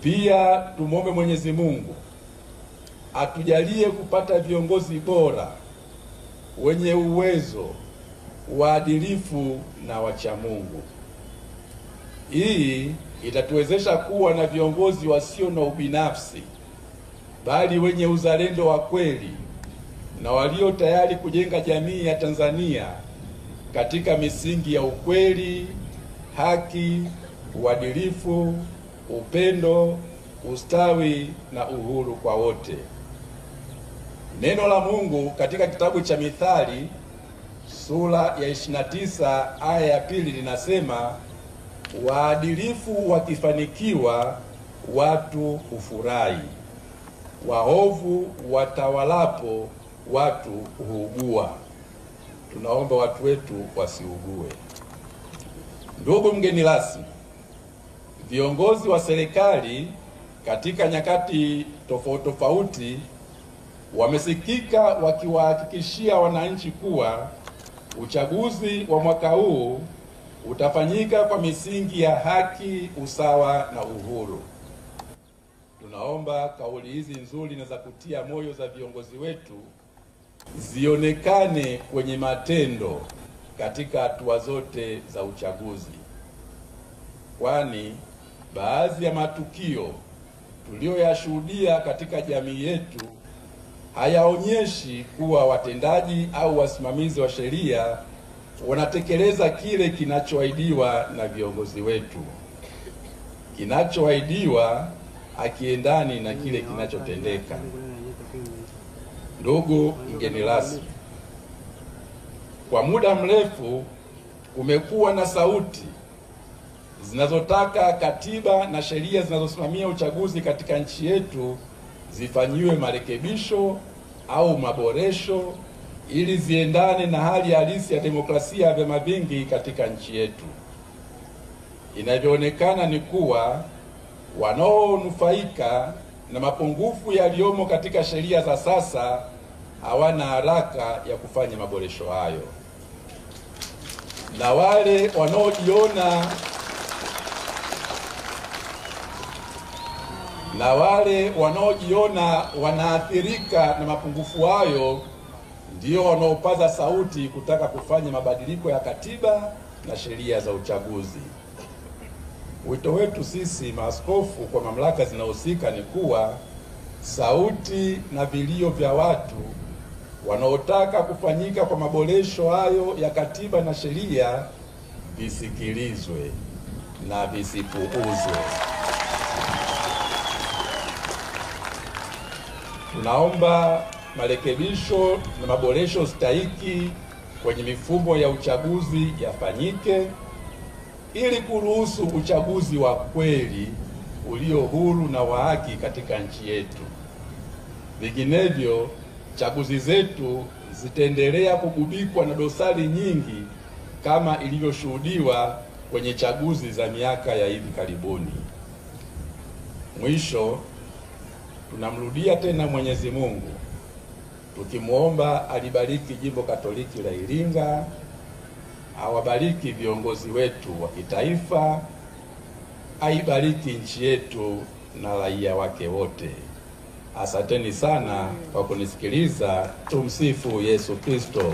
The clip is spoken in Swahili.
Pia tumwombe Mwenyezi Mungu atujalie kupata viongozi bora wenye uwezo, waadilifu na wacha Mungu. Hii itatuwezesha kuwa na viongozi wasio na ubinafsi, bali wenye uzalendo wa kweli na walio tayari kujenga jamii ya Tanzania katika misingi ya ukweli, haki, uadilifu, upendo, ustawi na uhuru kwa wote. Neno la Mungu katika kitabu cha Mithali sura ya 29 aya ya 2 linasema, waadilifu wakifanikiwa watu hufurahi, waovu watawalapo watu huugua. Tunaomba watu wetu wasiugue. Ndugu mgeni rasmi, viongozi wa serikali katika nyakati tofauti wamesikika wakiwahakikishia wananchi kuwa uchaguzi wa mwaka huu utafanyika kwa misingi ya haki, usawa na uhuru. Tunaomba kauli hizi nzuri na za kutia moyo za viongozi wetu zionekane kwenye matendo katika hatua zote za uchaguzi, kwani baadhi ya matukio tuliyoyashuhudia katika jamii yetu hayaonyeshi kuwa watendaji au wasimamizi wa sheria wanatekeleza kile kinachoahidiwa na viongozi wetu. Kinachoahidiwa hakiendani na kile kinachotendeka. Ndugu mgeni rasmi, kwa muda mrefu kumekuwa na sauti zinazotaka katiba na sheria zinazosimamia uchaguzi katika nchi yetu zifanyiwe marekebisho au maboresho ili ziendane na hali halisi ya demokrasia ya vyama vingi katika nchi yetu. Inavyoonekana ni kuwa wanaonufaika na mapungufu yaliyomo katika sheria za sasa hawana haraka ya kufanya maboresho hayo, na wale wanaojiona wanaathirika na mapungufu hayo ndio wanaopaza sauti kutaka kufanya mabadiliko ya katiba na sheria za uchaguzi. Wito wetu sisi maaskofu kwa mamlaka zinahusika ni kuwa sauti na vilio vya watu wanaotaka kufanyika kwa maboresho hayo ya katiba na sheria visikilizwe na visipuuzwe. Tunaomba marekebisho na maboresho stahiki kwenye mifumo ya uchaguzi yafanyike ili kuruhusu uchaguzi wa kweli ulio huru na wa haki katika nchi yetu. Vinginevyo chaguzi zetu zitaendelea kugubikwa na dosari nyingi kama ilivyoshuhudiwa kwenye chaguzi za miaka ya hivi karibuni. Mwisho, tunamrudia tena Mwenyezi Mungu tukimwomba alibariki Jimbo Katoliki la Iringa, awabariki viongozi wetu wa kitaifa, aibariki nchi yetu na raia wake wote. Asanteni sana kwa kunisikiliza. Tumsifu Yesu Kristo.